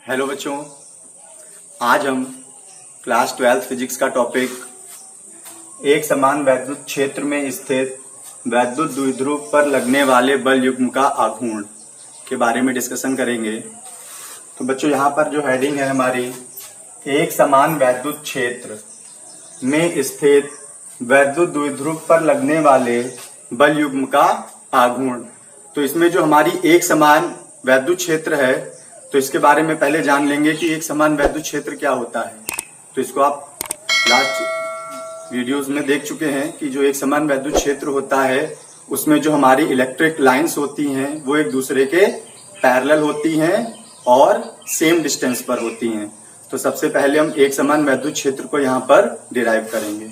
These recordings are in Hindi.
हेलो बच्चों, आज हम क्लास 12 फिजिक्स का टॉपिक एक समान वैद्युत क्षेत्र में स्थित वैद्युत द्विध्रुव पर लगने वाले बल युग्म का आघूर्ण के बारे में डिस्कशन करेंगे। तो बच्चों, यहाँ पर जो हेडिंग है हमारी, एक समान वैद्युत क्षेत्र में स्थित वैद्युत द्विध्रुव पर लगने वाले बल युग्म का आघूर्ण। तो इसमें जो हमारी एक समान वैद्युत क्षेत्र है, तो इसके बारे में पहले जान लेंगे कि एक समान वैद्युत क्षेत्र क्या होता है। तो इसको आप लास्ट वीडियोस में देख चुके हैं कि जो एक समान वैद्युत क्षेत्र होता है उसमें जो हमारी इलेक्ट्रिक लाइंस होती हैं वो एक दूसरे के पैरेलल होती हैं और सेम डिस्टेंस पर होती हैं। तो सबसे पहले हम एक समान वैद्युत क्षेत्र को यहाँ पर डिराइव करेंगे।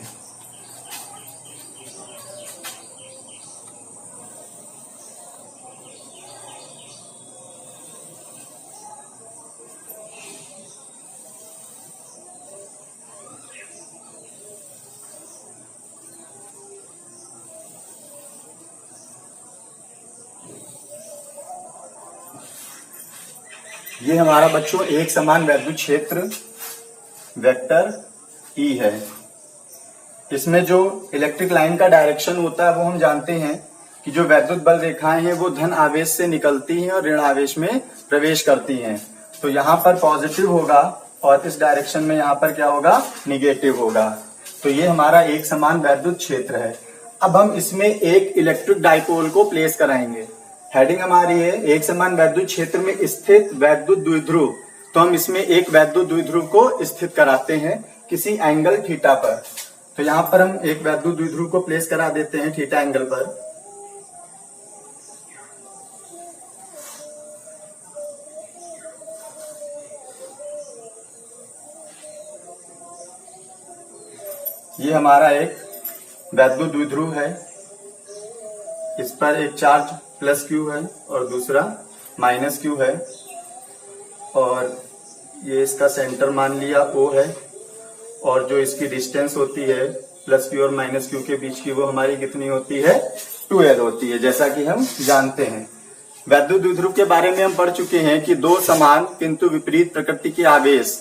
ये हमारा बच्चों एक समान वैद्युत क्षेत्र वेक्टर E है। इसमें जो इलेक्ट्रिक लाइन का डायरेक्शन होता है वो हम जानते हैं कि जो वैद्युत बल रेखाएं हैं वो धन आवेश से निकलती हैं और ऋण आवेश में प्रवेश करती हैं। तो यहाँ पर पॉजिटिव होगा और इस डायरेक्शन में यहाँ पर क्या होगा, निगेटिव होगा। तो ये हमारा एक समान वैद्युत क्षेत्र है। अब हम इसमें एक इलेक्ट्रिक डाइपोल को प्लेस कराएंगे। हेडिंग हमारी है एक समान वैद्युत क्षेत्र में स्थित वैद्युत द्विध्रुव। तो हम इसमें एक वैद्युत द्विध्रुव को स्थित कराते हैं किसी एंगल थीटा पर। तो यहाँ पर हम एक वैद्युत द्विध्रुव को प्लेस करा देते हैं थीटा एंगल पर। ये हमारा एक वैद्युत द्विध्रुव है। इस पर एक चार्ज प्लस क्यू है और दूसरा माइनस क्यू है, और ये इसका सेंटर मान लिया O है, और जो इसकी डिस्टेंस होती है प्लस क्यू और माइनस क्यू के बीच की वो हमारी कितनी होती है, 2L होती है, जैसा कि हम जानते हैं। वैद्युत द्विध्रुव के बारे में हम पढ़ चुके हैं कि दो समान किंतु विपरीत प्रकृति के आवेश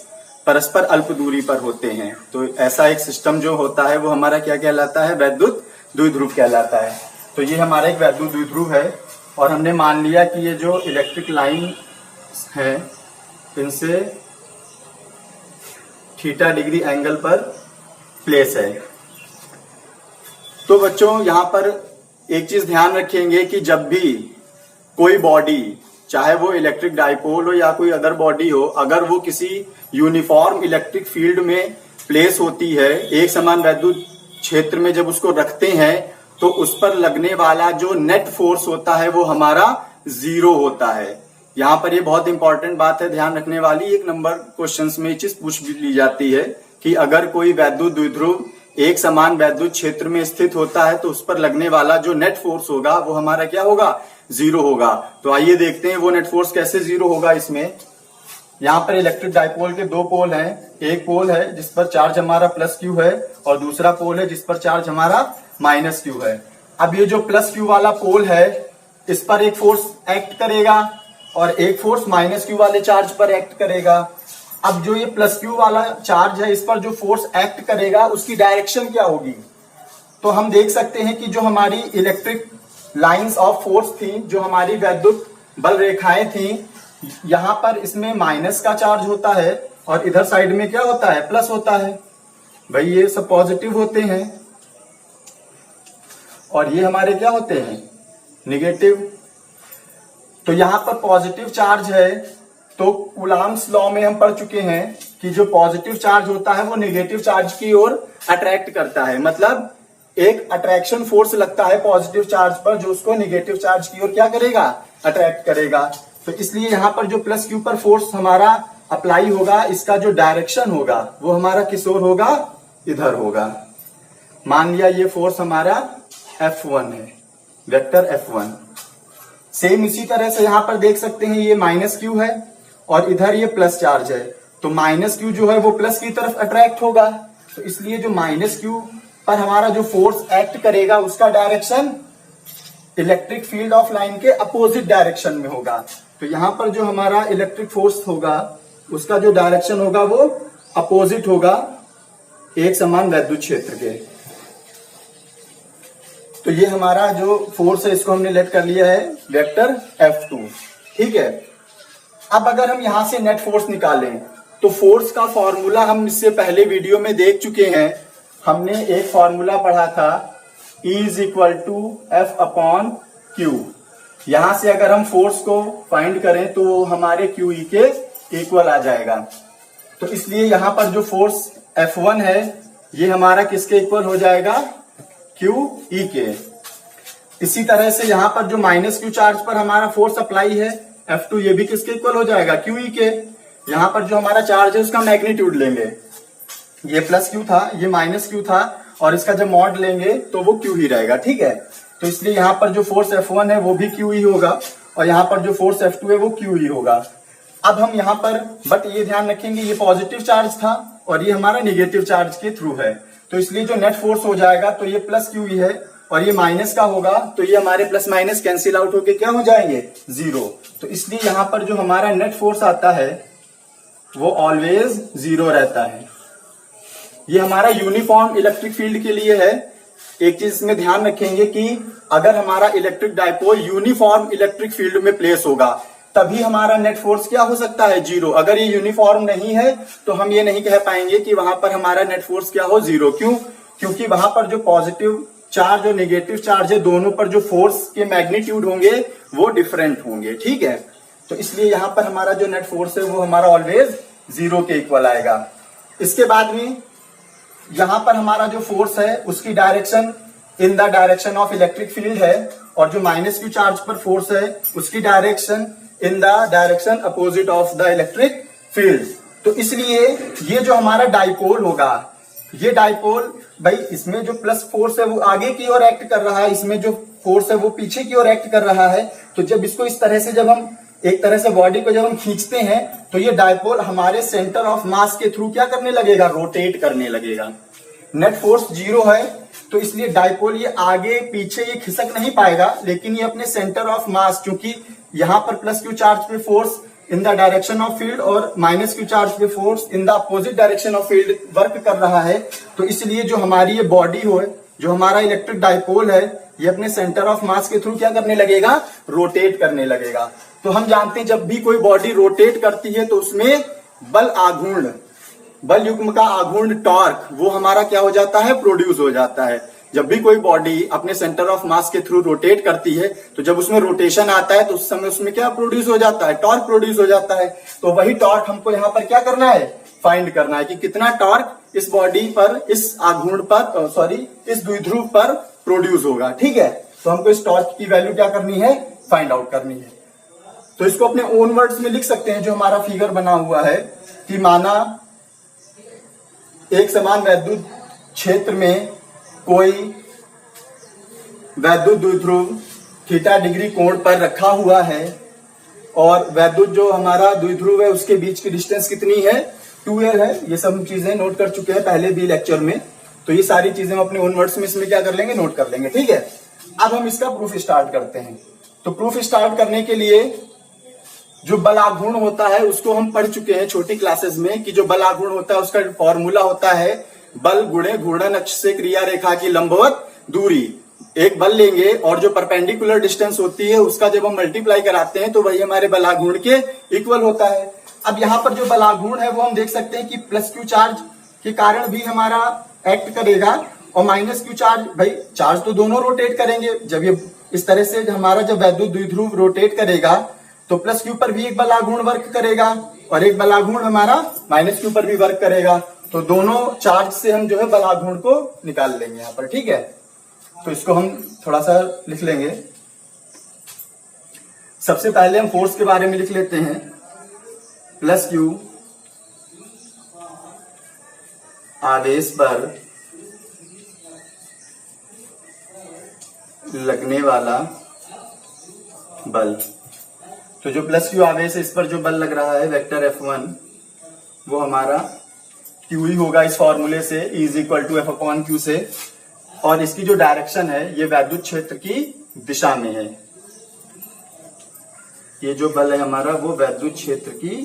परस्पर अल्प दूरी पर होते हैं। तो ऐसा एक सिस्टम जो होता है वो हमारा क्या कहलाता है, वैद्युत द्विध्रुव कहलाता है। तो ये हमारा एक वैद्युत द्विध्रुव है और हमने मान लिया कि ये जो इलेक्ट्रिक लाइन है इनसे थीटा डिग्री एंगल पर प्लेस है। तो बच्चों, यहाँ पर एक चीज ध्यान रखेंगे कि जब भी कोई बॉडी, चाहे वो इलेक्ट्रिक डाइपोल हो या कोई अदर बॉडी हो, अगर वो किसी यूनिफॉर्म इलेक्ट्रिक फील्ड में प्लेस होती है, एक समान वैद्युत क्षेत्र में जब उसको रखते हैं, तो उस पर लगने वाला जो नेट फोर्स होता है वो हमारा 0 होता है। यहाँ पर ये बहुत इंपॉर्टेंट बात है, ध्यान रखने वाली। एक नंबर क्वेश्चंस में ये चीज पूछ भी ली जाती है कि अगर कोई वैद्युत द्विध्रुव एक समान वैद्युत क्षेत्र में स्थित होता है तो उस पर लगने वाला जो नेट फोर्स होगा वो हमारा क्या होगा, 0 होगा। तो आइए देखते हैं वो नेट फोर्स कैसे 0 होगा। इसमें यहाँ पर इलेक्ट्रिक डाइपोल के दो पोल हैं। एक पोल है जिस पर चार्ज हमारा प्लस क्यू है और दूसरा पोल है जिस पर चार्ज हमारा माइनस क्यू है। अब ये जो प्लस क्यू वाला पोल है इस पर एक फोर्स एक्ट करेगा और एक फोर्स माइनस क्यू वाले चार्ज पर एक्ट करेगा। अब जो ये प्लस क्यू वाला चार्ज है इस पर जो फोर्स एक्ट करेगा उसकी डायरेक्शन क्या होगी, तो हम देख सकते हैं कि जो हमारी इलेक्ट्रिक लाइंस ऑफ फोर्स थी, जो हमारी वैद्युत बल रेखाएं थी, यहाँ पर इसमें माइनस का चार्ज होता है और इधर साइड में क्या होता है, प्लस होता है। भाई ये सब पॉजिटिव होते हैं और ये हमारे क्या होते हैं, निगेटिव। तो यहाँ पर पॉजिटिव चार्ज है तो कूलॉम्स लॉ में हम पढ़ चुके हैं कि जो पॉजिटिव चार्ज होता है वो नेगेटिव चार्ज की ओर अट्रैक्ट करता है। मतलब एक अट्रैक्शन फोर्स लगता है पॉजिटिव चार्ज पर जो उसको नेगेटिव चार्ज की ओर क्या करेगा, अट्रैक्ट करेगा। तो इसलिए यहाँ पर जो प्लस क्यू पर फोर्स हमारा अप्लाई होगा, इसका जो डायरेक्शन होगा वो हमारा किस ओर होगा, इधर होगा। मान लिया ये फोर्स हमारा F1 है, वेक्टर F1। सेम इसी तरह से यहाँ पर देख सकते हैं ये माइनस क्यू है और इधर ये प्लस चार्ज है। तो माइनस क्यू जो है वो प्लस की तरफ अट्रैक्ट होगा। तो इसलिए जो माइनस क्यू पर हमारा जो फोर्स एक्ट करेगा उसका direction electric field of line के अपोजिट डायरेक्शन में होगा। तो यहाँ पर जो हमारा इलेक्ट्रिक फोर्स होगा उसका जो डायरेक्शन होगा वो अपोजिट होगा एक समान वैद्युत क्षेत्र के। तो ये हमारा जो फोर्स है इसको हमने लेट कर लिया है वेक्टर F2, ठीक है। अब अगर हम यहां से नेट फोर्स निकालें तो फोर्स का फॉर्मूला हम इससे पहले वीडियो में देख चुके हैं। हमने एक फॉर्मूला पढ़ा था E = F/Q। यहां से अगर हम फोर्स को फाइंड करें तो हमारे QE के इक्वल आ जाएगा। तो इसलिए यहां पर जो फोर्स F1 है ये हमारा किसके इक्वल हो जाएगा, QE के। इसी तरह से यहां पर जो -Q चार्ज पर हमारा फोर्स अप्लाई है F2, ये भी किसके इक्वल हो जाएगा, QE के। यहां पर जो हमारा चार्ज है उसका मैग्नीट्यूड लेंगे, ये +Q था, ये -Q था, और इसका जब मॉड लेंगे तो वो Q ही रहेगा, ठीक है। तो इसलिए यहां पर जो फोर्स F1 है वो भी QE होगा और यहां पर जो फोर्स F2 है वो QE होगा। अब हम यहां पर बट ये ध्यान रखेंगे ये पॉजिटिव चार्ज था और ये हमारा निगेटिव चार्ज के थ्रू है, तो इसलिए जो नेट फोर्स हो जाएगा तो ये +QE है और ये माइनस का होगा, तो ये हमारे प्लस माइनस कैंसिल आउट होके क्या हो जाएंगे, 0। तो इसलिए यहां पर जो हमारा नेट फोर्स आता है वो ऑलवेज 0 रहता है। ये हमारा यूनिफॉर्म इलेक्ट्रिक फील्ड के लिए है। एक चीज इसमें ध्यान रखेंगे कि अगर हमारा electric dipole uniform electric field में प्लेस होगा तभी हमारा नेट फोर्स क्या हो सकता है, 0। अगर ये यूनिफॉर्म नहीं है तो हम ये नहीं कह पाएंगे कि वहां पर हमारा नेट फोर्स क्या हो, 0। क्यों? क्योंकि वहां पर जो पॉजिटिव चार्ज और नेगेटिव चार्ज है दोनों पर जो फोर्स के मैग्नीट्यूड होंगे वो डिफरेंट होंगे, ठीक है। तो इसलिए यहां पर हमारा जो नेट फोर्स है वो हमारा ऑलवेज 0 के इक्वल आएगा। इसके बाद में यहां पर हमारा जो फोर्स है उसकी direction in the direction of electric field है और जो -Q चार्ज पर फोर्स है उसकी direction in the direction opposite of the electric field. तो इसलिए ये जो हमारा डाइपोल होगा, ये डाइपोल भाई इसमें जो प्लस फोर्स है वो आगे की ओर एक्ट कर रहा है, इसमें जो फोर्स है वो पीछे की ओर एक्ट कर रहा है। तो जब इसको इस तरह से जब हम एक तरह से बॉडी को जब हम खींचते हैं तो ये डाइपोल हमारे सेंटर ऑफ मास के थ्रू क्या करने लगेगा, रोटेट करने लगेगा। नेट फोर्स 0 है तो इसलिए डाइपोल ये आगे पीछे ये खिसक नहीं पाएगा, लेकिन ये अपने सेंटर ऑफ मास, क्योंकि यहां पर +Q चार्ज पे force in the direction of field और -Q चार्ज पे force in the opposite direction of field work कर रहा है। तो इसलिए जो हमारी ये बॉडी हो, जो हमारा इलेक्ट्रिक डाइपोल है, ये अपने सेंटर ऑफ मास के थ्रू क्या करने लगेगा, रोटेट करने लगेगा। तो हम जानते हैं जब भी कोई बॉडी रोटेट करती है तो उसमें बल युग्म का आघूर्ण टॉर्क वो हमारा क्या हो जाता है, प्रोड्यूस हो जाता है। जब भी कोई बॉडी अपने सेंटर ऑफ मास के थ्रू रोटेट करती है तो जब उसमें रोटेशन आता है तो उस समय उसमें क्या प्रोड्यूस हो जाता है, टॉर्क प्रोड्यूस हो जाता है। तो वही टॉर्क हमको यहाँ पर क्या करना है, फाइंड करना है कि कितना टॉर्क इस बॉडी पर, इस आघूर्ण पर, इस द्विध्रुव पर प्रोड्यूस होगा, ठीक है। तो हमको इस टॉर्क की वैल्यू क्या करनी है, फाइंड आउट करनी है। तो इसको अपने ओन वर्ड्स में लिख सकते हैं, जो हमारा फिगर बना हुआ है कि माना एक समान वैद्युत क्षेत्र में कोई वैद्युत द्विध्रुव थीटा डिग्री कोण पर रखा हुआ है और वैद्युत जो हमारा द्विध्रुव है उसके बीच की डिस्टेंस कितनी है, 2L है। ये सब चीजें नोट कर चुके हैं पहले भी लेक्चर में, तो ये सारी चीजें हम अपने ओन वर्ड्स में इसमें क्या कर लेंगे, नोट कर लेंगे, ठीक है। अब हम इसका प्रूफ स्टार्ट करते हैं। तो प्रूफ स्टार्ट करने के लिए जो बल आघूर्ण होता है उसको हम पढ़ चुके हैं छोटी क्लासेस में कि जो बल आघूर्ण होता है उसका फॉर्मूला होता है बल गुणे घूर्णन अक्ष से क्रिया रेखा की लंबवत दूरी। एक बल लेंगे और जो परपेंडिकुलर डिस्टेंस होती है उसका जब हम मल्टीप्लाई कराते हैं तो वही हमारे बल आघूर्ण के इक्वल होता है। अब यहाँ पर जो बल आघूर्ण है वो हम देख सकते हैं कि +Q चार्ज के कारण भी हमारा एक्ट करेगा और -Q चार्ज, भाई चार्ज तो दोनों रोटेट करेंगे। जब ये इस तरह से हमारा जब वैद्युत द्विध्रुव रोटेट करेगा तो +Q पर भी एक बल आघूर्ण वर्क करेगा और एक बल आघूर्ण हमारा -Q पर भी वर्क करेगा। तो दोनों चार्ज से हम जो है बल आघूर्ण को निकाल लेंगे यहाँ पर, ठीक है। तो इसको हम थोड़ा सा लिख लेंगे। सबसे पहले हम फोर्स के बारे में लिख लेते हैं, +Q आवेश पर लगने वाला बल। तो जो +Q आवेश है इस पर जो बल लग रहा है वेक्टर F1 वो हमारा Q ही होगा इस फॉर्मूले से, E = F/Q से। और इसकी जो डायरेक्शन है ये वैद्युत क्षेत्र की दिशा में है। ये जो बल है हमारा वो वैद्युत क्षेत्र की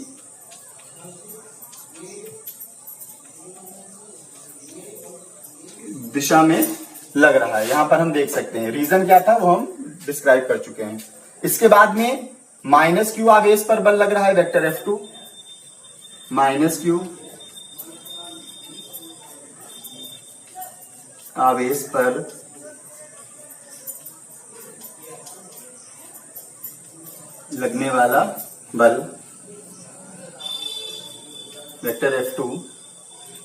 दिशा में लग रहा है। यहां पर हम देख सकते हैं रीजन क्या था वो हम डिस्क्राइब कर चुके हैं। इसके बाद में माइनस क्यू आवेश पर बल लग रहा है वेक्टर F2, माइनस क्यू आवेश पर लगने वाला बल वेक्टर F2,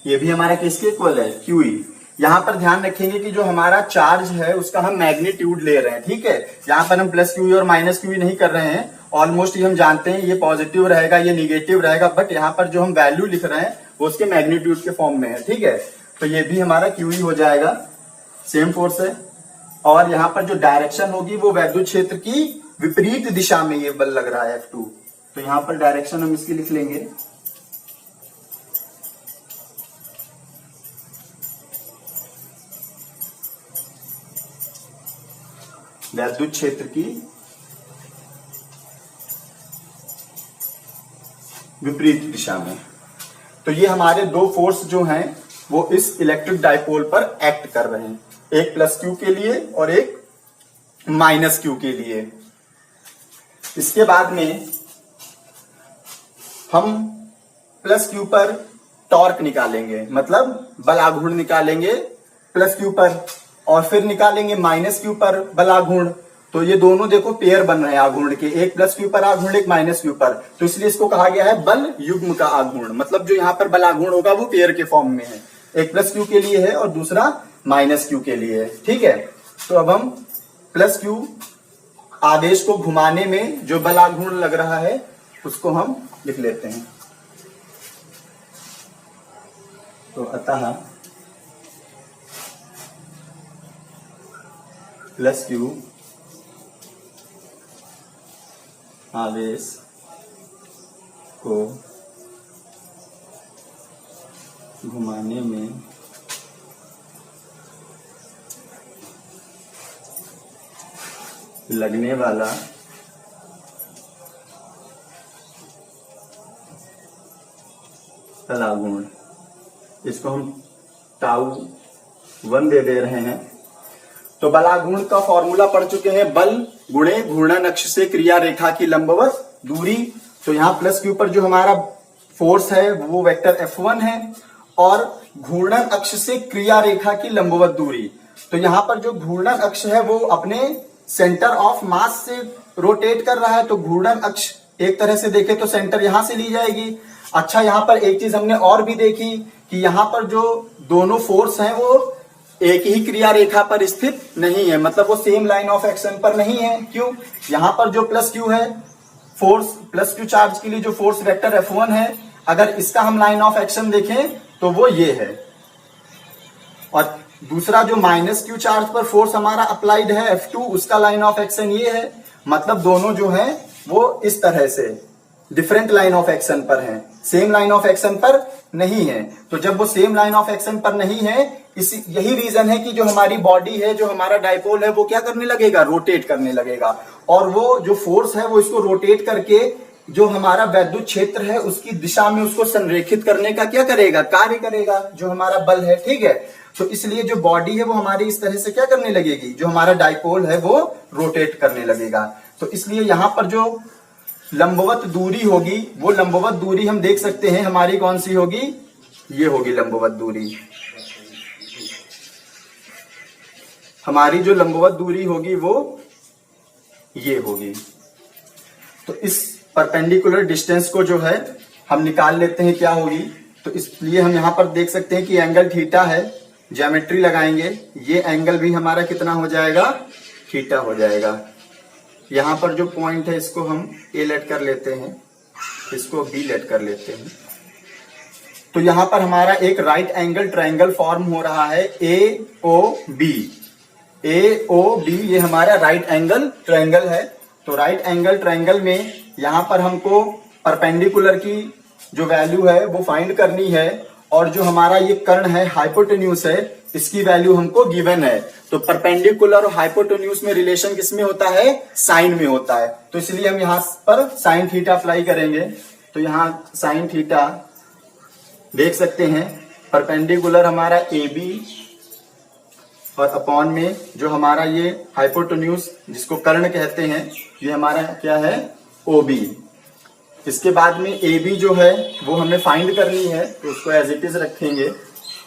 ये भी हमारा किसके इक्वल है, QE। यहां पर ध्यान रखेंगे कि जो हमारा चार्ज है उसका हम मैग्नीट्यूड ले रहे हैं, ठीक है। यहां पर हम प्लस QE और माइनस QE नहीं कर रहे हैं, ऑलमोस्ट ये हम जानते हैं ये पॉजिटिव रहेगा ये निगेटिव रहेगा, बट यहाँ पर जो हम वैल्यू लिख रहे हैं वो उसके मैग्नीट्यूड के फॉर्म में है, ठीक है। तो ये भी हमारा QE हो जाएगा, सेम फोर्स है। और यहाँ पर जो डायरेक्शन होगी वो वैद्युत क्षेत्र की विपरीत दिशा में ये बल लग रहा है F2, तो यहाँ पर डायरेक्शन हम इसकी लिख लेंगे वैद्युत क्षेत्र की विपरीत दिशा में। तो ये हमारे दो फोर्स जो हैं वो इस इलेक्ट्रिक डाइपोल पर एक्ट कर रहे हैं, एक प्लस क्यू के लिए और एक माइनस क्यू के लिए। इसके बाद में हम प्लस क्यू पर टॉर्क निकालेंगे, मतलब बल आघूर्ण निकालेंगे प्लस क्यू पर, और फिर निकालेंगे माइनस क्यू पर बल आघूर्ण। तो ये दोनों देखो पेयर बन रहे हैं आघूर्ण के, एक प्लस क्यू पर आघूर्ण एक माइनस क्यू पर, तो इसलिए इसको कहा गया है बल युग्म का आघूर्ण। मतलब जो यहाँ पर बल आघूर्ण होगा वो पेयर के फॉर्म में है, एक प्लस क्यू के लिए है और दूसरा माइनस क्यू के लिए है, ठीक है। तो अब हम प्लस क्यू आवेश को घुमाने में जो बल आघूर्ण लग रहा है उसको हम लिख लेते हैं। तो अतः प्लस क्यू आवेश को घुमाने में लगने वाला बल आघूर्ण, इसको हम टाउ 1 दे रहे हैं। तो बल आघूर्ण का फॉर्मूला पढ़ चुके हैं, बल गुणे घूर्णन अक्ष से क्रिया रेखा की लंबवत दूरी। तो यहाँ प्लस क्यू पर जो हमारा फोर्स है वो वेक्टर F1 है, और घूर्णन अक्ष से क्रिया रेखा की लंबवत दूरी, तो यहाँ पर जो घूर्णन अक्ष है वो अपने सेंटर ऑफ मास से रोटेट कर रहा है, तो घूर्णन अक्ष एक तरह से देखे तो सेंटर यहां से ली जाएगी। अच्छा, यहाँ पर एक चीज हमने और भी देखी कि यहाँ पर जो दोनों फोर्स हैं वो एक ही क्रिया रेखा पर स्थित नहीं है, मतलब वो सेम लाइन ऑफ एक्शन पर नहीं है। क्यों? यहाँ पर जो प्लस क्यू है फोर्स, प्लस क्यू चार्ज के लिए जो फोर्स वेक्टर F1 है, अगर इसका हम लाइन ऑफ एक्शन देखें तो वो ये है, और दूसरा जो माइनस क्यू चार्ज पर फोर्स हमारा अप्लाइड है F2, उसका लाइन ऑफ एक्शन ये है। मतलब दोनों जो हैं वो इस तरह से डिफरेंट लाइन ऑफ एक्शन पर हैं, सेम लाइन ऑफ एक्शन पर नहीं है। तो जब वो सेम लाइन ऑफ एक्शन पर नहीं है, इसी यही रीजन है कि जो हमारी बॉडी है, जो हमारा डाइपोल है, वो क्या करने लगेगा, रोटेट करने लगेगा, और वो जो फोर्स है वो इसको रोटेट करके जो हमारा वैद्युत क्षेत्र है उसकी दिशा में उसको संरेखित करने का क्या करेगा, कार्य करेगा, जो हमारा बल है, ठीक है। तो इसलिए जो बॉडी है वो हमारी इस तरह से क्या करने लगेगी, जो हमारा डाइपोल है वो रोटेट करने लगेगा। तो इसलिए यहां पर जो लंबवत दूरी होगी, वो लंबवत दूरी हम देख सकते हैं हमारी कौन सी होगी, ये होगी लंबवत दूरी। हमारी जो लंबवत दूरी होगी वो ये होगी। तो इस परपेंडिकुलर डिस्टेंस को जो है हम निकाल लेते हैं क्या होगी। तो इसलिए हम यहां पर देख सकते हैं कि एंगल थीटा है, ज्योमेट्री लगाएंगे, ये एंगल भी हमारा कितना हो जाएगा, थीटा हो जाएगा। यहां पर जो पॉइंट है इसको हम ए लेट कर लेते हैं, इसको बी लेट कर लेते हैं। तो यहां पर हमारा एक राइट एंगल ट्रायंगल फॉर्म हो रहा है AOB। AOB ये हमारा राइट एंगल ट्रायंगल है। तो राइट एंगल ट्रायंगल में यहां पर हमको परपेंडिकुलर की जो वैल्यू है वो फाइंड करनी है, और जो हमारा ये कर्ण है हाइपोटेन्यूज है, इसकी वैल्यू हमको गिवन है। तो परपेंडिकुलर और हाइपोटेन्यूज में रिलेशन किसमें होता है, साइन में होता है। तो इसलिए हम यहां पर साइन थीटा अप्लाई करेंगे। तो यहां साइन थीटा देख सकते हैं, परपेंडिकुलर हमारा AB और अपॉन में जो हमारा ये हाइपोटेन्यूज जिसको कर्ण कहते हैं, ये हमारा क्या है, OB। इसके बाद में AB जो है वो हमें फाइंड करनी है, तो उसको एज इट इज रखेंगे।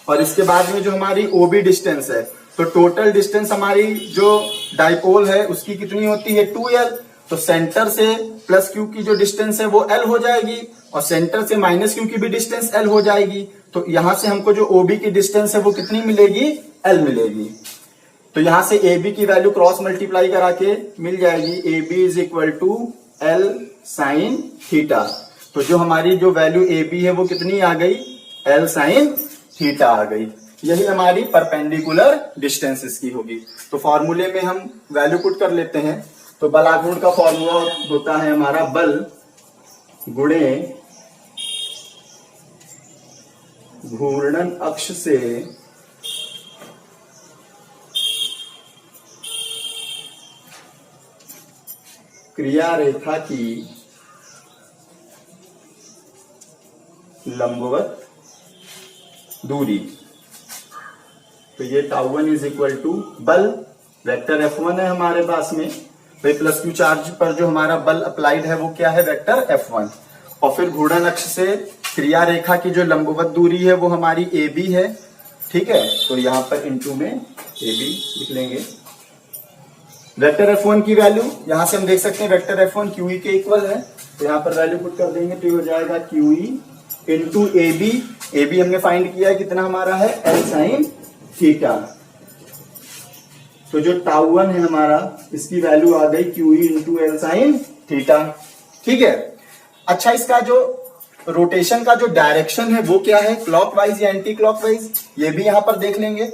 और इसके बाद में जो हमारी OB डिस्टेंस है, तो टोटल डिस्टेंस हमारी जो डाइपोल है उसकी कितनी होती है, 2L। तो सेंटर से प्लस Q की जो डिस्टेंस है वो L हो जाएगी, और सेंटर से माइनस Q की भी डिस्टेंस L हो जाएगी। तो यहां से हमको जो OB की डिस्टेंस है वो कितनी मिलेगी, L मिलेगी। तो यहां से AB की वैल्यू क्रॉस मल्टीप्लाई करा के मिल जाएगी, AB is equal to L sine theta. तो जो हमारी जो वैल्यू AB है वो कितनी आ गई, L साइन थीटा आ गई। यही हमारी परपेंडिकुलर डिस्टेंस इसकी होगी। तो फॉर्मूले में हम वैल्यू पुट कर लेते हैं। तो बलाघूर्ण का फॉर्मूला होता है हमारा बल गुणे घूर्णन अक्ष से क्रिया रेखा की लंबवत दूरी। तो ये τ1 इज इक्वल टू बल वेक्टर F1 है हमारे पास में, भाई प्लस Q चार्ज पर जो हमारा बल अप्लाइड है वो क्या है, वेक्टर F1। और फिर घूर्णन अक्ष से क्रिया रेखा की जो लंबवत दूरी है वो हमारी AB है, ठीक है। तो यहां पर इंटू में AB लिख लेंगे। वेक्टर F1 की वैल्यू यहां से हम देख सकते हैं, वेक्टर F1 QE के इक्वल है, तो यहां पर वैल्यू पुट कर देंगे तो ये हो जाएगा QE इंटू AB। AB हमने फाइंड किया है, कितना हमारा है, L साइन थीटा। तो जो τ1 है हमारा, इसकी वैल्यू आ गई QE into L sine theta, ठीक है। अच्छा, इसका जो रोटेशन का जो डायरेक्शन है वो क्या है, क्लॉकवाइज या एंटी क्लॉकवाइज, ये भी यहां पर देख लेंगे।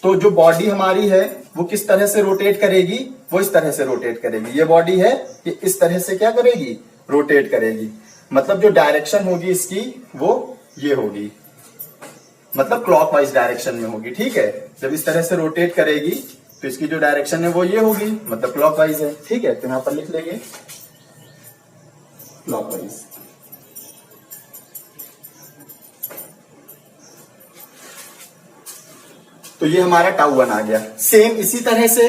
तो जो बॉडी हमारी है वो किस तरह से रोटेट करेगी, वो इस तरह से रोटेट करेगी। ये बॉडी है कि इस तरह से क्या करेगी, रोटेट करेगी। मतलब जो डायरेक्शन होगी इसकी वो ये होगी, मतलब क्लॉकवाइज डायरेक्शन में होगी, ठीक है। जब इस तरह से रोटेट करेगी तो इसकी जो डायरेक्शन है वो ये होगी, मतलब क्लॉकवाइज है, ठीक है। तो यहां पर लिख लेंगे क्लॉकवाइज। तो ये हमारा τ1 आ गया। सेम इसी तरह से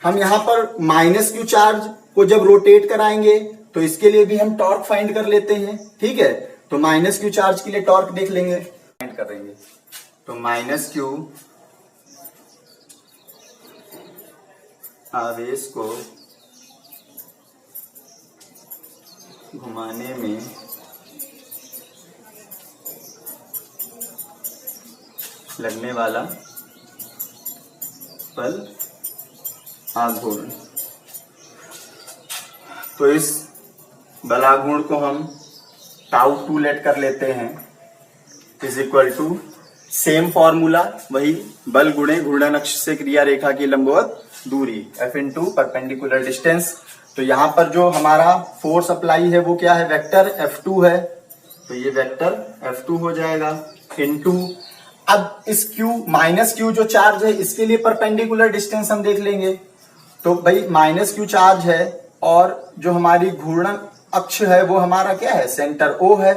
हम यहां पर माइनस Q चार्ज को जब रोटेट कराएंगे तो इसके लिए भी हम टॉर्क फाइंड कर लेते हैं, ठीक है। तो माइनस Q चार्ज के लिए टॉर्क देख लेंगे, फाइंड करेंगे। तो माइनस Q आवेश को घुमाने में लगने वाला बल आघूर्ण। तो इस बलाघूर्ण को हम τ2 लेट कर लेते हैं, is equal to same formula, वही बल गुणे घूर्णन अक्ष से क्रिया रेखा की लंबवत दूरी, F इंटू परपेंडिकुलर डिस्टेंस। तो यहां पर जो हमारा फोर्स अप्लाई है वो क्या है, वेक्टर F2 है, तो ये वेक्टर F2 हो जाएगा इंटू, अब इस Q माइनस Q जो चार्ज है इसके लिए परपेंडिकुलर डिस्टेंस हम देख लेंगे। तो भाई माइनस Q चार्ज है और जो हमारी घूर्णन अक्ष है वो हमारा क्या है, सेंटर O है।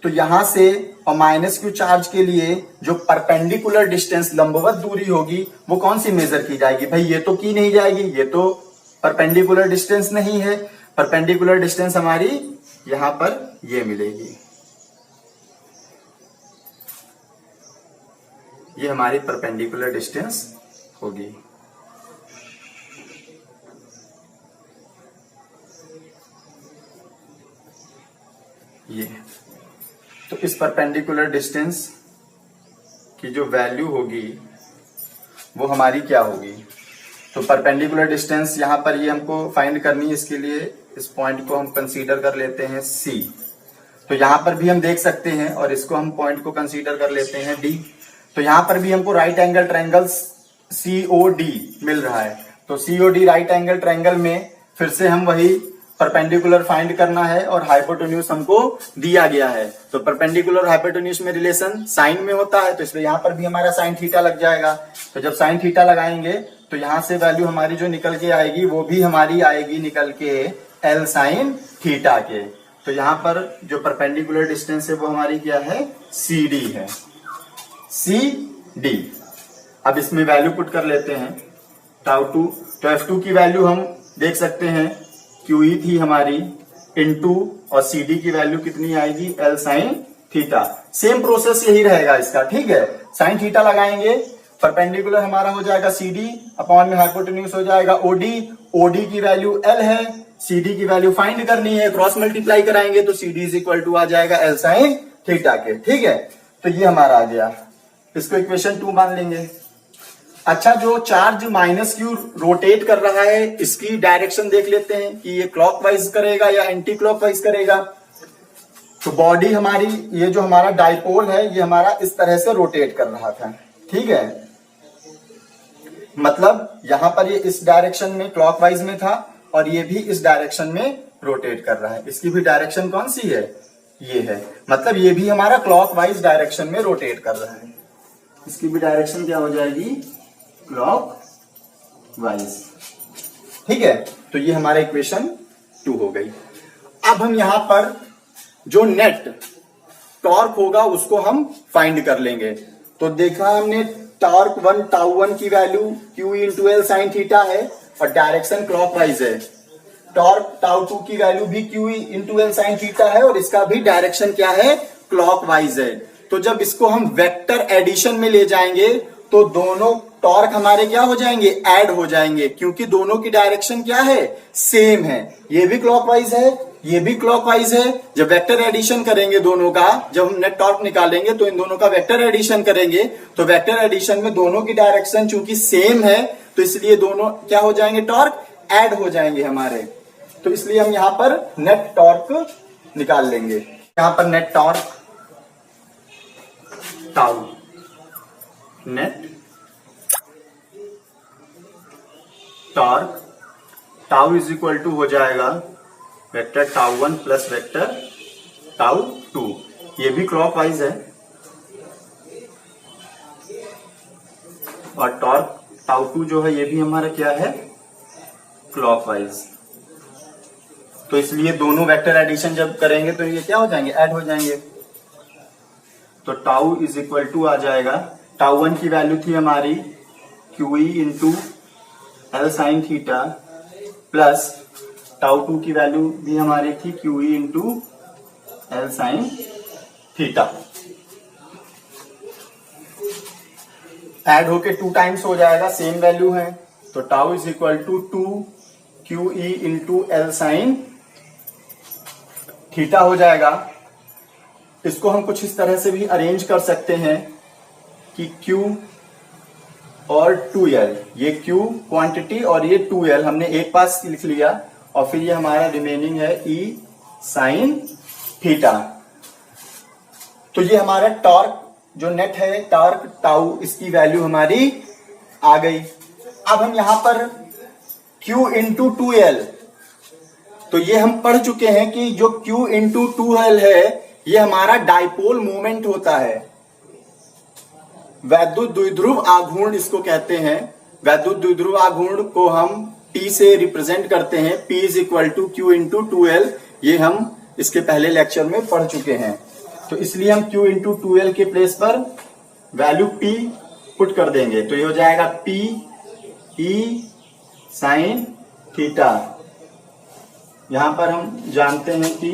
तो यहां से और माइनस Q चार्ज के लिए जो परपेंडिकुलर डिस्टेंस लंबवत दूरी होगी वो कौन सी मेजर की जाएगी, भाई ये तो की नहीं जाएगी, ये तो परपेंडिकुलर डिस्टेंस नहीं है। परपेंडिकुलर डिस्टेंस हमारी यहां पर ये मिलेगी, ये हमारी परपेंडिकुलर डिस्टेंस होगी। ये तो इस परपेंडिकुलर डिस्टेंस की जो वैल्यू होगी वो हमारी क्या होगी, तो परपेंडिकुलर डिस्टेंस यहां पर ये हमको फाइंड करनी है। इसके लिए इस पॉइंट को हम कंसीडर कर लेते हैं C। तो यहां पर भी हम देख सकते हैं और इसको हम पॉइंट को कंसीडर कर लेते हैं D। तो यहां पर भी हमको राइट एंगल ट्रायंगल COD मिल रहा है। तो COD राइट एंगल ट्रायंगल में फिर से हम वही परपेंडिकुलर फाइंड करना है और हाइपोटेन्यूज हमको दिया गया है। तो परपेंडिकुलर हाइपोटेन्यूज में रिलेशन साइन में होता है, तो इसलिए यहां पर भी हमारा साइन थीटा लग जाएगा। तो जब साइन थीटा लगाएंगे तो यहां से वैल्यू हमारी जो निकल के आएगी वो भी हमारी आएगी निकल के L साइन थीटा के। तो यहां पर जो परपेंडिकुलर डिस्टेंस है वो हमारी क्या है, CD है, CD। अब इसमें वैल्यू पुट कर लेते हैं टाउ टू। तो F2 की वैल्यू हम देख सकते हैं QE थी हमारी इनटू और CD की वैल्यू कितनी आएगी L sine theta. Same process यही रहेगा इसका, ठीक है। साइन थीटा लगाएंगे, परपेंडिकुलर हमारा हो जाएगा CD अपॉन में हाइपोटेन्यूज हो जाएगा OD। OD की वैल्यू L है, CD की वैल्यू फाइंड करनी है, क्रॉस मल्टीप्लाई कराएंगे तो CD इज इक्वल टू आ जाएगा L साइन थीटा के, ठीक है। तो ये हमारा आ गया, इसको इक्वेशन 2 मान लेंगे। अच्छा, जो चार्ज माइनस क्यू रोटेट कर रहा है इसकी डायरेक्शन देख लेते हैं कि ये क्लॉकवाइज करेगा या एंटी क्लॉकवाइज करेगा। तो बॉडी हमारी, ये जो हमारा डाइपोल है ये हमारा इस तरह से रोटेट कर रहा था, ठीक है। मतलब यहां पर ये इस डायरेक्शन में क्लॉकवाइज में था और ये भी इस डायरेक्शन में रोटेट कर रहा है। इसकी भी डायरेक्शन कौन सी है, ये है। मतलब ये भी हमारा क्लॉकवाइज डायरेक्शन में रोटेट कर रहा है, इसकी भी डायरेक्शन क्या हो जाएगी क्लॉकवाइज, ठीक है। तो ये हमारा इक्वेशन 2 हो गई। अब हम यहां पर जो नेट टॉर्क होगा उसको हम फाइंड कर लेंगे। तो देखा हमने टॉर्क 1 टाउ 1 की value Q into L sine theta है और डायरेक्शन क्लॉकवाइज है। टॉर्क टाउ 2 की वैल्यू भी Q into L sine theta है और इसका भी डायरेक्शन क्या है क्लॉकवाइज है। तो जब इसको हम वेक्टर एडिशन में ले जाएंगे तो दोनों टॉर्क हमारे क्या हो जाएंगे, ऐड हो जाएंगे, क्योंकि दोनों की डायरेक्शन क्या है, सेम है। ये भी क्लॉकवाइज है, ये भी क्लॉकवाइज है। जब वेक्टर एडिशन करेंगे दोनों का, जब हम नेट टॉर्क निकालेंगे तो इन दोनों का वेक्टर एडिशन करेंगे तो वेक्टर एडिशन में दोनों की डायरेक्शन चूंकि सेम है तो इसलिए दोनों क्या हो जाएंगे, टॉर्क ऐड हो जाएंगे हमारे। तो इसलिए हम यहां पर नेट टॉर्क निकाल लेंगे। यहां पर net torque tau, net torque tau is equal to हो जाएगा vector tau 1 plus vector tau 2। ये भी क्लॉकवाइज है और टॉर्क टाउ 2 जो है ये भी हमारा क्या है, क्लॉकवाइज। तो इसलिए दोनों वेक्टर एडिशन जब करेंगे तो ये क्या हो जाएंगे, ऐड हो जाएंगे। तो टाउ इज इक्वल टू आ जाएगा, टाउ 1 की वैल्यू थी हमारी QE into L sine theta plus tau 2 की वैल्यू भी हमारी थी QE into L sine theta. Add होके 2 टाइम्स हो जाएगा, सेम वैल्यू है। तो tau is equal to 2 QE into L sine theta हो जाएगा। इसको हम कुछ इस तरह से भी अरेंज कर सकते हैं कि Q और 2L, ये Q क्वांटिटी और ये 2L हमने एक पास लिख लिया और फिर ये हमारा रिमेनिंग है E साइन थीटा। तो ये हमारा टॉर्क जो नेट है, टॉर्क टाउ, इसकी वैल्यू हमारी आ गई। अब हम यहां पर Q इंटू 2L, तो ये हम पढ़ चुके हैं कि जो Q इंटू 2L है ये हमारा डाइपोल मोमेंट होता है। वैद्युत द्विध्रुव आघूर्ण इसको कहते हैं। वैद्युत द्विध्रुव आघूर्ण को हम T से रिप्रेजेंट करते हैं, P is equal to Q into 2L। ये हम इसके पहले लेक्चर में पढ़ चुके हैं। तो इसलिए हम Q इंटू 2L के प्लेस पर वैल्यू P पुट कर देंगे। तो ये हो जाएगा P E साइन थीटा। यहां पर हम जानते हैं कि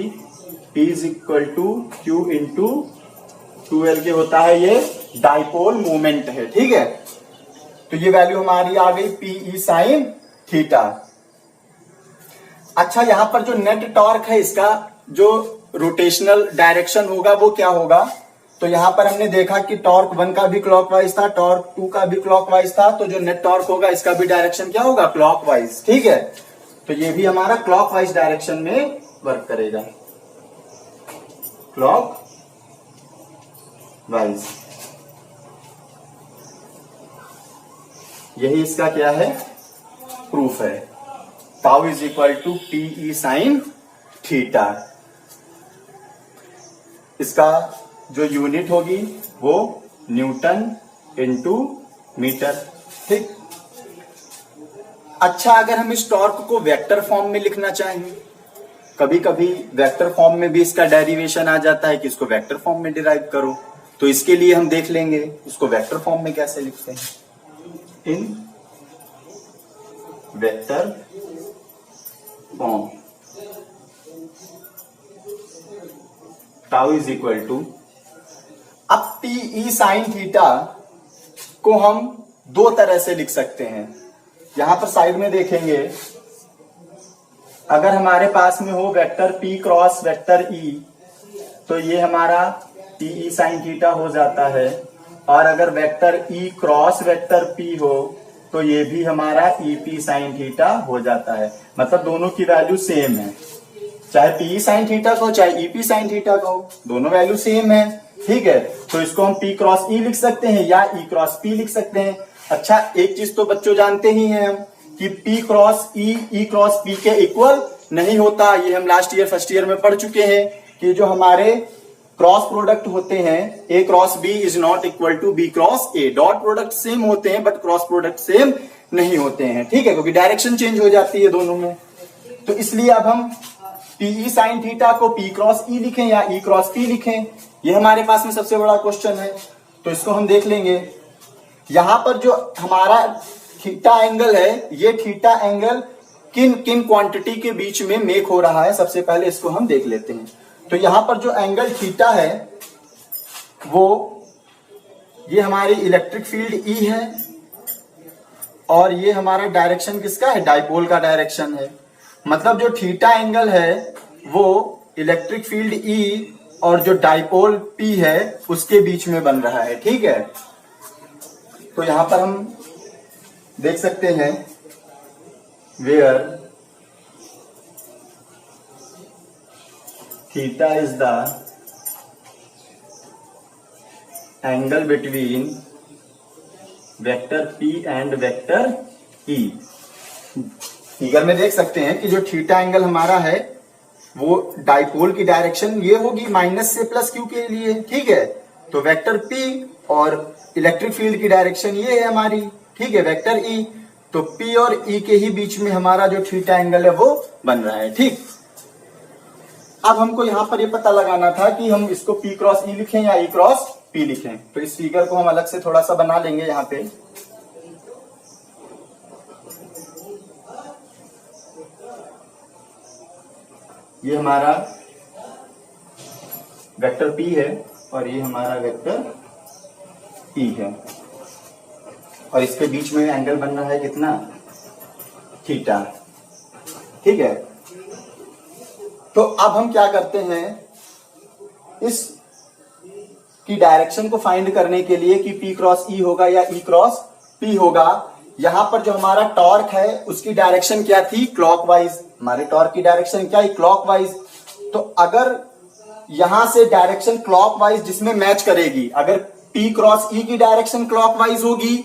P is equal to Q into 2L के होता है, ये डाइपोल मोमेंट है, ठीक है। तो ये वैल्यू हमारी आ गई P E साइन थीटा। अच्छा, यहां पर जो नेट टॉर्क है इसका जो रोटेशनल डायरेक्शन होगा वो क्या होगा। तो यहां पर हमने देखा कि टॉर्क 1 का भी क्लॉकवाइज था, टॉर्क 2 का भी क्लॉकवाइज था। तो जो नेट टॉर्क होगा इसका भी डायरेक्शन क्या होगा, क्लॉकवाइज, ठीक है। तो ये भी हमारा क्लॉकवाइज डायरेक्शन में वर्क करेगा, क्लॉकवाइज। यही इसका क्या है, प्रूफ है। Tau is equal to PE sine theta. इसका जो यूनिट होगी वो न्यूटन इंटू मीटर, ठीक। अच्छा, अगर हम इस टॉर्क को वेक्टर फॉर्म में लिखना चाहें, कभी कभी वेक्टर फॉर्म में भी इसका डेरिवेशन आ जाता है कि इसको वेक्टर फॉर्म में डिराइव करो। तो इसके लिए हम देख लेंगे इसको वेक्टर फॉर्म में कैसे लिखते हैं। In vector form. Tau is equal to, अब पीई साइन थीटा को हम दो तरह से लिख सकते हैं। यहां पर साइड में देखेंगे, अगर हमारे पास में हो vector P cross vector E, तो ये हमारा पीई साइन थीटा हो जाता है। और अगर vector E cross vector P हो तो ये भी हमारा ईपी साइन थीटा हो जाता है। मतलब दोनों की वैल्यू सेम है, चाहे पीई साइन थीटा का हो चाहे ईपी साइन थीटा का हो, दोनों वैल्यू सेम है। ठीक है, तो इसको हम पी क्रॉस ई लिख सकते हैं या ई क्रॉस पी लिख सकते हैं। अच्छा, एक चीज तो बच्चों जानते ही हैं हम कि पी क्रॉस ई क्रॉस पी के इक्वल नहीं होता। ये हम लास्ट ईयर फर्स्ट ईयर में पढ़ चुके हैं कि जो हमारे क्रॉस प्रोडक्ट होते हैं, A cross B is not equal to B cross A. Dot product same होते हैं बट क्रॉस प्रोडक्ट सेम नहीं होते हैं। ठीक है, क्योंकि डायरेक्शन चेंज हो जाती है दोनों में। तो इसलिए अब हम पीई साइन थीटा को पी क्रॉस ई लिखें या ई क्रॉस पी लिखें, ये हमारे पास में सबसे बड़ा क्वेश्चन है। तो इसको हम देख लेंगे। यहां पर जो हमारा थीटा एंगल है, ये थीटा एंगल किन किन क्वांटिटी के बीच में मेक हो रहा है, सबसे पहले इसको हम देख लेते हैं। तो यहां पर जो एंगल थीटा है वो ये हमारी इलेक्ट्रिक फील्ड ई है और ये हमारा डायरेक्शन किसका है, डाइपोल का डायरेक्शन है। मतलब जो थीटा एंगल है वो इलेक्ट्रिक फील्ड ई और जो डाइपोल पी है उसके बीच में बन रहा है। ठीक है, तो यहां पर हम देख सकते हैं where theta is the angle between vector P and vector E. Figure में देख सकते हैं कि जो थीटा एंगल हमारा है वो डाइपोल की डायरेक्शन ये होगी माइनस से प्लस क्यू के लिए। ठीक है, तो वेक्टर पी और इलेक्ट्रिक फील्ड की डायरेक्शन ये है हमारी। ठीक है, वेक्टर ई, तो पी और ई के ही बीच में हमारा जो थीटा एंगल है वो बन रहा है। ठीक, अब हमको यहां पर ये पता लगाना था कि हम इसको पी क्रॉस ई लिखें या ई क्रॉस पी लिखें। तो इस फिगर को हम अलग से थोड़ा सा बना लेंगे। यहां पे ये हमारा वेक्टर पी है और ये हमारा वेक्टर ई है और इसके बीच में एंगल बन रहा है कितना, थीटा। ठीक है, तो अब हम क्या करते हैं, इस की डायरेक्शन को फाइंड करने के लिए कि पी क्रॉस ई होगा या ई क्रॉस पी होगा। यहां पर जो हमारा टॉर्क है उसकी डायरेक्शन क्या थी, क्लॉकवाइज। हमारे टॉर्क की डायरेक्शन क्या है, क्लॉकवाइज। तो अगर यहां से डायरेक्शन क्लॉकवाइज जिसमें मैच करेगी, अगर पी क्रॉस ई की डायरेक्शन क्लॉकवाइज होगी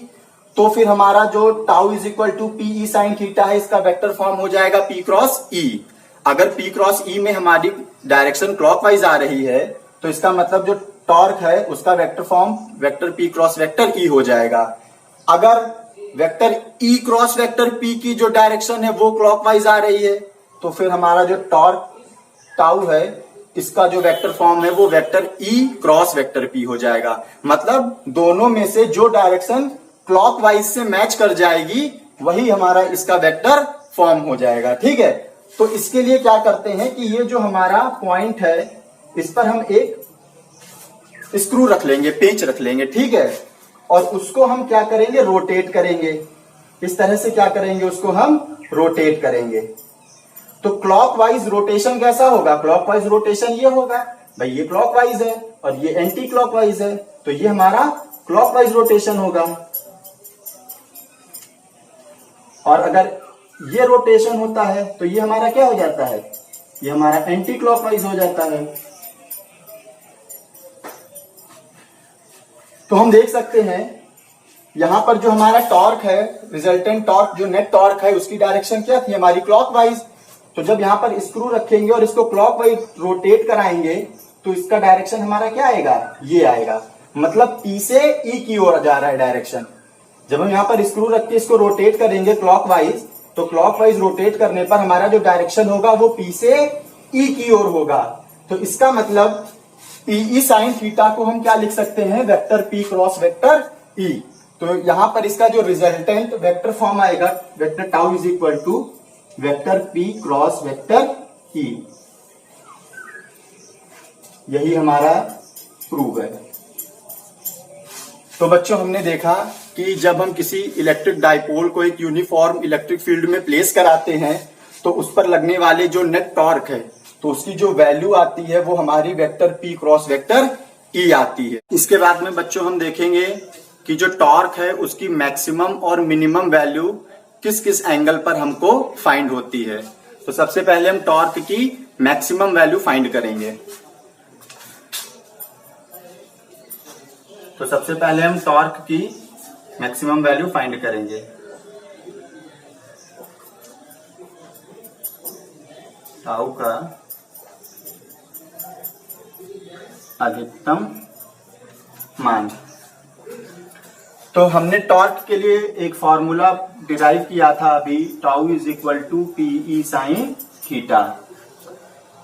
तो फिर हमारा जो tau is equal to PE sine theta है इसका वेक्टर फॉर्म हो जाएगा पी क्रॉस ई। अगर पी क्रॉस ई में हमारी डायरेक्शन क्लॉकवाइज आ रही है तो इसका मतलब जो टॉर्क है उसका vector form vector P cross vector ई हो जाएगा। अगर vector E cross vector P की जो डायरेक्शन है वो क्लॉकवाइज आ रही है तो फिर हमारा जो टॉर्क टाउ है इसका जो वेक्टर फॉर्म है वो vector E cross vector P हो जाएगा। मतलब दोनों में से जो डायरेक्शन क्लॉकवाइज से मैच कर जाएगी वही हमारा इसका वेक्टर फॉर्म हो जाएगा। ठीक है, तो इसके लिए क्या करते हैं कि ये जो हमारा पॉइंट है इस पर हम एक स्क्रू रख लेंगे, पेंच रख लेंगे। ठीक है, और उसको हम क्या करेंगे, रोटेट करेंगे। इस तरह से क्या करेंगे, उसको हम रोटेट करेंगे। तो क्लॉकवाइज रोटेशन कैसा होगा, क्लॉकवाइज रोटेशन ये होगा, भाई ये क्लॉकवाइज है और ये एंटी क्लॉकवाइज है तो ये हमारा क्लॉकवाइज रोटेशन होगा। और अगर ये रोटेशन होता है तो ये हमारा क्या हो जाता है, ये हमारा एंटी क्लॉकवाइज हो जाता है। तो हम देख सकते हैं यहां पर जो हमारा टॉर्क है, रिजल्टेंट टॉर्क जो नेट टॉर्क है उसकी डायरेक्शन क्या थी, हमारी क्लॉकवाइज। तो जब यहां पर स्क्रू रखेंगे और इसको क्लॉकवाइज रोटेट कराएंगे तो इसका डायरेक्शन हमारा क्या आएगा, ये आएगा। मतलब पी से ई की ओर जा रहा है डायरेक्शन। जब हम यहाँ पर स्क्रू रख के इसको रोटेट करेंगे क्लॉकवाइज, तो क्लॉकवाइज रोटेट करने पर हमारा जो डायरेक्शन होगा वो पी से ई की ओर होगा। तो इसका मतलब पीई साइन थीटा को हम क्या लिख सकते हैं, vector P cross vector E. तो यहां पर इसका जो रिजल्टेंट वेक्टर फॉर्म आएगा, vector tau is equal to vector P cross vector E. यही हमारा प्रूव है। तो बच्चों हमने देखा कि जब हम किसी इलेक्ट्रिक डाइपोल को एक यूनिफॉर्म इलेक्ट्रिक फील्ड में प्लेस कराते हैं तो उस पर लगने वाले जो नेट टॉर्क है तो उसकी जो वैल्यू आती है वो हमारी वेक्टर पी क्रॉस वेक्टर ई आती है। इसके बाद में बच्चों हम देखेंगे कि जो टॉर्क है उसकी मैक्सिमम और मिनिमम वैल्यू किस किस एंगल पर हमको फाइंड होती है। तो सबसे पहले हम टॉर्क की मैक्सिमम वैल्यू फाइंड करेंगे। तो सबसे पहले हम टॉर्क की मैक्सिमम वैल्यू फाइंड करेंगे। टाउ का अधिकतम मान। तो हमने टॉर्क के लिए एक फॉर्मूला डिराइव किया था अभी, tau is equal to PE sine theta.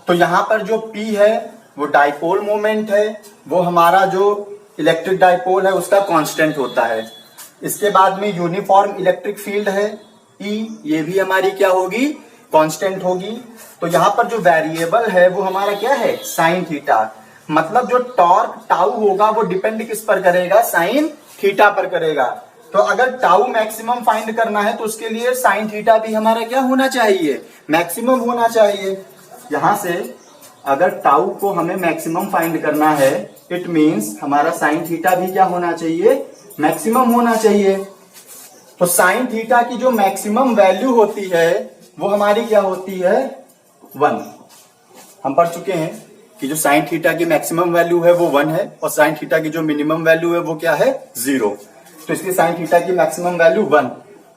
तो यहां पर जो P है वो डाइपोल मोमेंट है, वो हमारा जो इलेक्ट्रिक डाइपोल है उसका कांस्टेंट होता है। इसके बाद में यूनिफॉर्म इलेक्ट्रिक फील्ड है E, ये भी हमारी क्या होगी, कांस्टेंट होगी। तो यहां पर जो वेरिएबल है वो हमारा क्या है, साइन थीटा। मतलब जो टॉर्क टाउ होगा वो डिपेंड किस पर करेगा, साइन थीटा पर करेगा। तो अगर टाउ मैक्सिमम फाइंड करना है तो उसके लिए साइन थीटा भी हमारा क्या होना चाहिए, मैक्सिमम होना चाहिए। यहां से अगर टाउ को हमें मैक्सिमम फाइंड करना है इट मींस हमारा साइन थीटा भी क्या होना चाहिए, मैक्सिमम होना चाहिए। तो साइन थीटा की जो मैक्सिमम वैल्यू होती है वो हमारी क्या होती है, 1। हम पढ़ चुके हैं कि जो साइन थीटा की मैक्सिमम वैल्यू है वो 1 है और साइन थीटा की जो मिनिमम वैल्यू है वो क्या है, 0। तो इसलिए साइन थीटा की मैक्सिमम वैल्यू 1।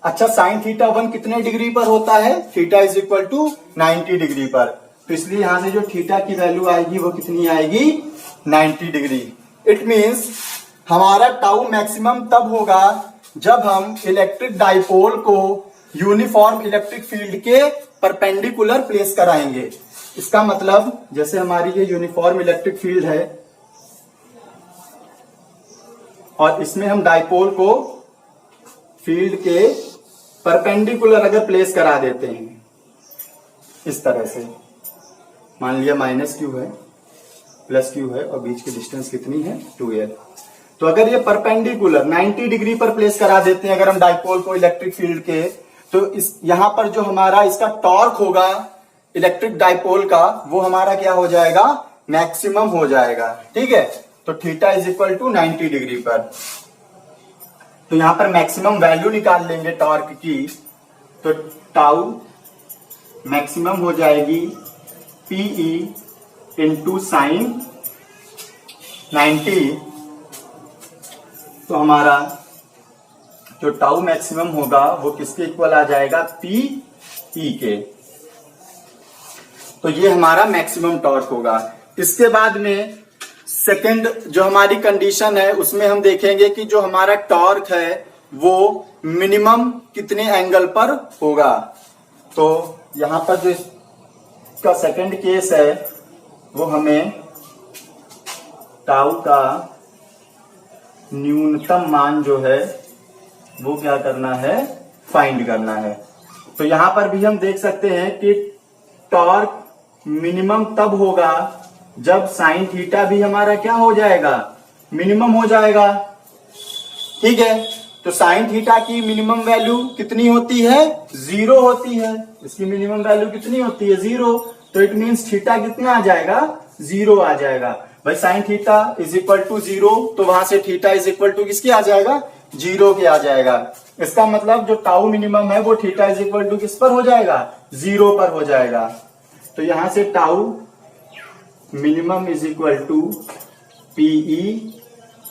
अच्छा, साइन थीटा 1 कितने डिग्री पर होता है, theta is equal to 90 degree पर। तो इसलिए यहां से जो थीटा की वैल्यू आएगी वो कितनी आएगी, 90 डिग्री। इट मींस हमारा टाउ मैक्सिमम तब होगा जब हम इलेक्ट्रिक डाइपोल को यूनिफॉर्म इलेक्ट्रिक फील्ड के परपेंडिकुलर प्लेस कराएंगे। इसका मतलब जैसे हमारी ये यूनिफॉर्म इलेक्ट्रिक फील्ड है और इसमें हम डाइपोल को फील्ड के परपेंडिकुलर अगर प्लेस करा देते हैं इस तरह से, मान लिया माइनस क्यू है प्लस क्यू है और बीच की डिस्टेंस कितनी है, 2l। तो अगर ये परपेंडिकुलर 90 डिग्री पर प्लेस करा देते हैं अगर हम डाइपोल को इलेक्ट्रिक फील्ड के, तो इस यहां पर जो हमारा इसका टॉर्क होगा इलेक्ट्रिक डाइपोल का वो हमारा क्या हो जाएगा, मैक्सिमम हो जाएगा। ठीक है, तो theta is equal to 90 degree पर। तो यहां पर मैक्सिमम वैल्यू निकाल लेंगे टॉर्क की। तो टाउ मैक्सिमम हो जाएगी पीई इंटू साइन 90। तो हमारा जो टाउ मैक्सिमम होगा वो किसके इक्वल आ जाएगा, पी ई के। तो ये हमारा मैक्सिमम टॉर्क होगा। इसके बाद में सेकंड जो हमारी कंडीशन है उसमें हम देखेंगे कि जो हमारा टॉर्क है वो मिनिमम कितने एंगल पर होगा। तो यहां पर जो इसका सेकंड केस है वो हमें टाउ का न्यूनतम मान जो है वो क्या करना है, फाइंड करना है। तो यहां पर भी हम देख सकते हैं कि टॉर्क मिनिमम तब होगा जब साइन थीटा भी हमारा क्या हो जाएगा, मिनिमम हो जाएगा। ठीक है, तो साइन थीटा की मिनिमम वैल्यू कितनी होती है, 0 होती है। इसकी मिनिमम वैल्यू कितनी होती है, 0। तो इट मींस थीटा कितना आ जाएगा, 0 आ जाएगा। भाई sine theta is equal to 0, तो वहां से थीटा इज इक्वल टू किसके आ जाएगा, 0 के आ जाएगा। इसका मतलब जो टाउ मिनिमम है वो थीटा इज इक्वल टू किस पर हो जाएगा, 0 पर हो जाएगा। तो यहां से tau minimum is equal to PE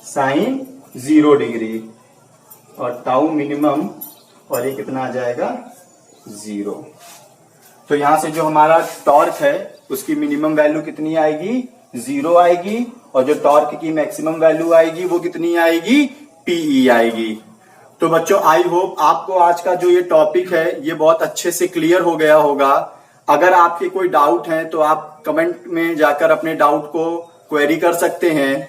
sine 0 degree और टाउ मिनिमम और ये कितना आ जाएगा, 0। तो यहां से जो हमारा टॉर्क है उसकी मिनिमम वैल्यू कितनी आएगी, 0 आएगी और जो टॉर्क की मैक्सिमम वैल्यू आएगी वो कितनी आएगी, पीई आएगी। तो बच्चों आई होप आपको आज का जो ये टॉपिक है ये बहुत अच्छे से क्लियर हो गया होगा। अगर आपके कोई डाउट है तो आप कमेंट में जाकर अपने डाउट को क्वेरी कर सकते हैं।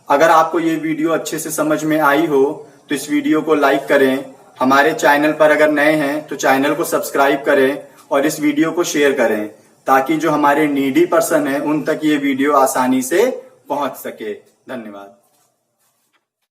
अगर आपको ये वीडियो अच्छे से समझ में आई हो तो इस वीडियो को लाइक करें। हमारे चैनल पर अगर नए हैं तो चैनल को सब्सक्राइब करें और इस वीडियो को शेयर करें, ताकि जो हमारे नीडी पर्सन है उन तक ये वीडियो आसानी से पहुंच सके। धन्यवाद।